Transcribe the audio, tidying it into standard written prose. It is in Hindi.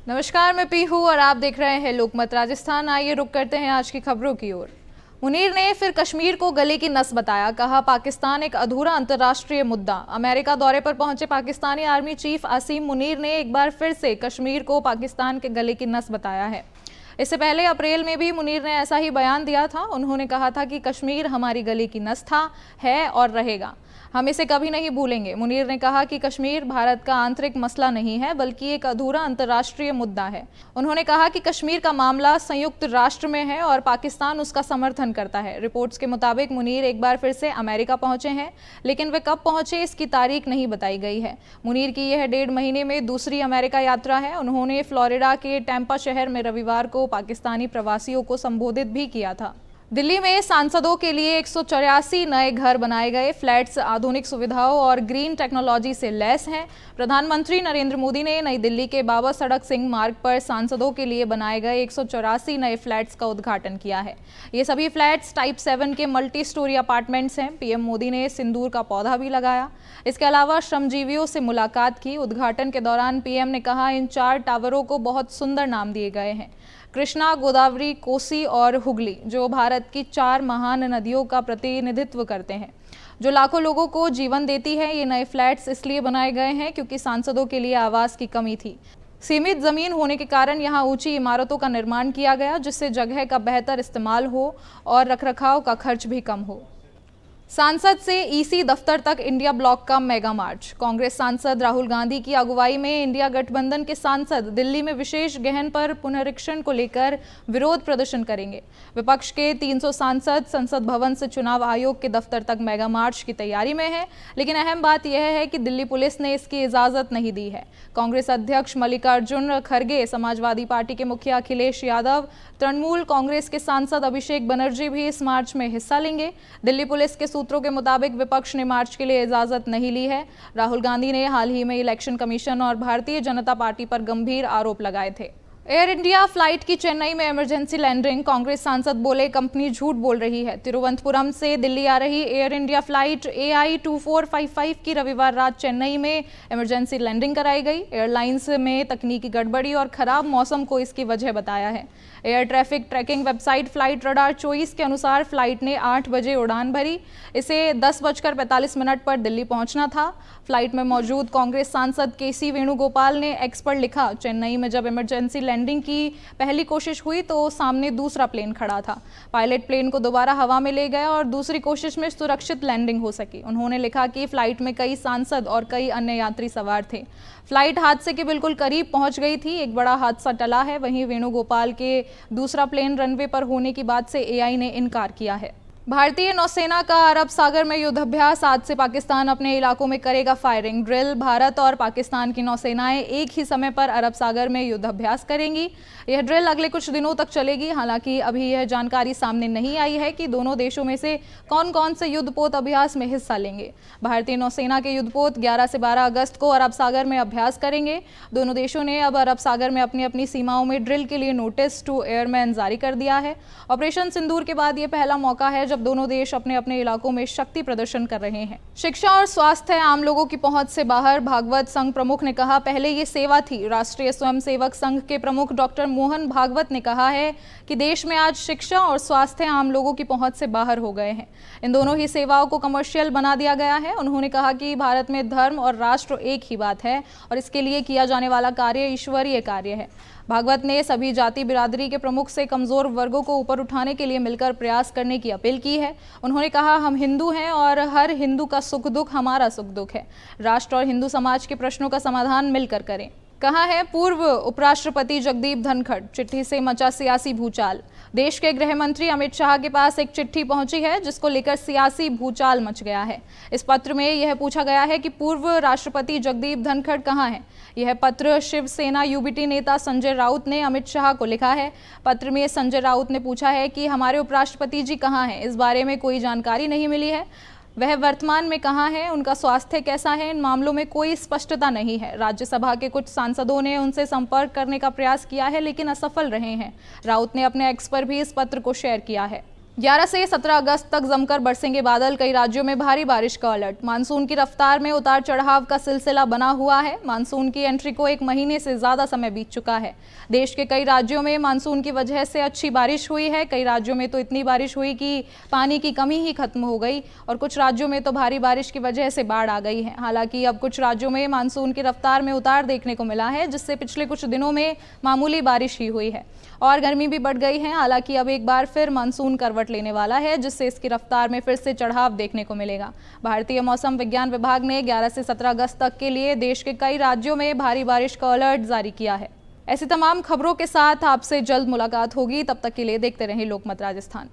नमस्कार, मैं पी हूँ और आप देख रहे हैं लोकमत राजस्थान। आइए रुक करते हैं आज की खबरों की ओर। मुनीर ने फिर कश्मीर को गले की नस बताया, कहा पाकिस्तान एक अधूरा अंतर्राष्ट्रीय मुद्दा। अमेरिका दौरे पर पहुंचे पाकिस्तानी आर्मी चीफ आसिम मुनीर ने एक बार फिर से कश्मीर को पाकिस्तान के गले की नस बताया है। इससे पहले अप्रैल में भी मुनीर ने ऐसा ही बयान दिया था। उन्होंने कहा था कि कश्मीर हमारी गले की नस था, है और रहेगा। हम इसे कभी नहीं भूलेंगे। मुनीर ने कहा कि कश्मीर भारत का आंतरिक मसला नहीं है, बल्कि एक अधूरा अंतर्राष्ट्रीय मुद्दा है। उन्होंने कहा कि कश्मीर का मामला संयुक्त राष्ट्र में है और पाकिस्तान उसका समर्थन करता है। रिपोर्ट्स के मुताबिक मुनीर एक बार फिर से अमेरिका पहुंचे हैं, लेकिन वे कब पहुंचे इसकी तारीख नहीं बताई गई है। मुनीर की यह 1.5 महीने में दूसरी अमेरिका यात्रा है। उन्होंने फ्लोरिडा के टैंपा शहर में रविवार को पाकिस्तानी प्रवासियों को संबोधित भी किया था। दिल्ली में सांसदों के लिए 184 नए घर बनाए गए। फ्लैट्स आधुनिक सुविधाओं और ग्रीन टेक्नोलॉजी से लैस हैं। प्रधानमंत्री नरेंद्र मोदी ने नई दिल्ली के बाबा सड़क सिंह मार्ग पर सांसदों के लिए बनाए गए 184 नए फ्लैट्स का उद्घाटन किया है। ये सभी फ्लैट्स टाइप 7 के मल्टी स्टोरी अपार्टमेंट्स हैं। पीएम मोदी ने सिंदूर का पौधा भी लगाया। इसके अलावा श्रमजीवियों से मुलाकात की। उद्घाटन के दौरान पीएम ने कहा, इन 4 टावरों को बहुत सुंदर नाम दिए गए हैं, कृष्णा, गोदावरी, कोसी और हुगली, जो भारत की 4 महान नदियों का प्रतिनिधित्व करते हैं, जो लाखों लोगों को जीवन देती है। ये नए फ्लैट्स इसलिए बनाए गए हैं क्योंकि सांसदों के लिए आवास की कमी थी। सीमित जमीन होने के कारण यहाँ ऊंची इमारतों का निर्माण किया गया, जिससे जगह का बेहतर इस्तेमाल हो और रखरखाव का खर्च भी कम हो। सांसद से ईसी दफ्तर तक इंडिया ब्लॉक का मेगा मार्च। कांग्रेस सांसद राहुल गांधी की अगुवाई में इंडिया गठबंधन के सांसद दिल्ली में विशेष गहन पर पुनरीक्षण को लेकर विरोध प्रदर्शन करेंगे। विपक्ष के 300 सांसद संसद भवन से चुनाव आयोग के दफ्तर तक मेगा मार्च की तैयारी में है, लेकिन अहम बात यह है कि दिल्ली पुलिस ने इसकी इजाजत नहीं दी है। कांग्रेस अध्यक्ष मल्लिकार्जुन खड़गे, समाजवादी पार्टी के मुखिया अखिलेश यादव, तृणमूल कांग्रेस के सांसद अभिषेक बनर्जी भी इस मार्च में हिस्सा लेंगे। दिल्ली पुलिस के सूत्रों के मुताबिक विपक्ष ने मार्च के लिए इजाजत नहीं ली है। राहुल गांधी ने हाल ही में इलेक्शन कमीशन और भारतीय जनता पार्टी पर गंभीर आरोप लगाए थे। एयर इंडिया फ्लाइट की चेन्नई में इमरजेंसी लैंडिंग। कांग्रेस सांसद बोले, कंपनी झूठ बोल रही है। तिरुवनंतपुरम से दिल्ली आ रही एयर इंडिया फ्लाइट AI 2455 की रविवार रात चेन्नई में इमरजेंसी लैंडिंग कराई गई। एयरलाइंस में तकनीकी गड़बड़ी और खराब मौसम को इसकी वजह बताया है। Air traffic trekking website flight radar choice के अनुसार फ्लाइट ने 8 बजे उड़ान भरी। इसे 10:45 पर दिल्ली पहुंचना था। फ्लाइट में मौजूद कांग्रेस सांसद KC वेणुगोपाल ने एक्स पर लिखा, चेन्नई में जब इमरजेंसी लैंडिंग की पहली कोशिश हुई तो सामने दूसरा प्लेन खड़ा था। पायलट प्लेन को दोबारा हवा में ले गया और दूसरी कोशिश में सुरक्षित लैंडिंग हो सकी। उन्होंने लिखा कि फ्लाइट में कई सांसद और कई अन्य यात्री सवार थे। फ्लाइट हादसे के बिल्कुल करीब पहुंच गई थी। एक बड़ा हादसा टला है। वहीं वेणुगोपाल के दूसरा प्लेन रनवे पर होने की बात से AI ने इनकार किया है। भारतीय नौसेना का अरब सागर में युद्धाभ्यास। आज से पाकिस्तान अपने इलाकों में करेगा फायरिंग ड्रिल। भारत और पाकिस्तान की नौसेनाएं एक ही समय पर अरब सागर में युद्धाभ्यास करेंगी। यह ड्रिल अगले कुछ दिनों तक चलेगी। हालांकि अभी यह जानकारी सामने नहीं आई है कि दोनों देशों में से कौन कौन से युद्धपोत अभ्यास में हिस्सा लेंगे। भारतीय नौसेना के युद्धपोत 11 से 12 अगस्त को अरब सागर में अभ्यास करेंगे। दोनों देशों ने अब अरब सागर में अपनी अपनी सीमाओं में ड्रिल के लिए नोटिस टू एयरमैन जारी कर दिया है। ऑपरेशन सिंदूर के बाद यह पहला मौका है जब दोनों देश अपने अपने इलाकों में शक्ति प्रदर्शन कर रहे हैं। शिक्षा और स्वास्थ्य आम लोगों की पहुंच से बाहर। भागवत संघ प्रमुख ने कहा, पहले ये सेवा थी। राष्ट्रीय स्वयंसेवक संघ के प्रमुख डॉक्टर मोहन भागवत ने कहा है कि देश में आज शिक्षा और स्वास्थ्य आम लोगों की पहुंच से बाहर हो गए हैं। इन दोनों ही सेवाओं को कमर्शियल बना दिया गया है। उन्होंने कहा कि भारत में धर्म और राष्ट्र एक ही बात है और इसके लिए किया जाने वाला कार्य ईश्वरीय कार्य है। भागवत ने सभी जाति बिरादरी के प्रमुख से कमजोर वर्गों को ऊपर उठाने के लिए मिलकर प्रयास करने की अपील की है। उन्होंने कहा, हम हिंदू हैं और हर हिंदू का सुख दुख हमारा सुख दुख है। राष्ट्र और हिंदू समाज के प्रश्नों का समाधान मिलकर करें। कहा है पूर्व उपराष्ट्रपति जगदीप धनखड़, चिट्ठी से मचा सियासी भूचाल। देश के गृह मंत्री अमित शाह के पास एक चिट्ठी पहुंची है जिसको लेकर सियासी भूचाल मच गया है। इस पत्र में यह पूछा गया है कि पूर्व राष्ट्रपति जगदीप धनखड़ कहां हैं। यह पत्र शिवसेना UBT नेता संजय राउत ने अमित शाह को लिखा है। पत्र में संजय राउत ने पूछा है कि हमारे उपराष्ट्रपति जी कहां हैं। इस बारे में कोई जानकारी नहीं मिली है। वह वर्तमान में कहाँ हैं, उनका स्वास्थ्य कैसा है, इन मामलों में कोई स्पष्टता नहीं है। राज्यसभा के कुछ सांसदों ने उनसे संपर्क करने का प्रयास किया है लेकिन असफल रहे हैं। राउत ने अपने एक्स पर भी इस पत्र को शेयर किया है। 11 से 17 अगस्त तक जमकर बरसेंगे बादल, कई राज्यों में भारी बारिश का अलर्ट। मानसून की रफ्तार में उतार चढ़ाव का सिलसिला बना हुआ है। मानसून की एंट्री को एक महीने से ज्यादा समय बीत चुका है। देश के कई राज्यों में मानसून की वजह से अच्छी बारिश हुई है। कई राज्यों में तो इतनी बारिश हुई कि पानी की कमी ही खत्म हो गई और कुछ राज्यों में तो भारी बारिश की वजह से बाढ़ आ गई है। हालांकि अब कुछ राज्यों में मानसून की रफ्तार में उतार देखने को मिला है, जिससे पिछले कुछ दिनों में मामूली बारिश ही हुई है और गर्मी भी बढ़ गई है। हालांकि अब एक बार फिर मानसून करवट लेने वाला है, जिससे इसकी रफ्तार में फिर से चढ़ाव देखने को मिलेगा। भारतीय मौसम विज्ञान विभाग ने 11 से 17 अगस्त तक के लिए देश के कई राज्यों में भारी बारिश का अलर्ट जारी किया है। ऐसी तमाम खबरों के साथ आपसे जल्द मुलाकात होगी। तब तक के लिए देखते रहें लोकमत राजस्थान।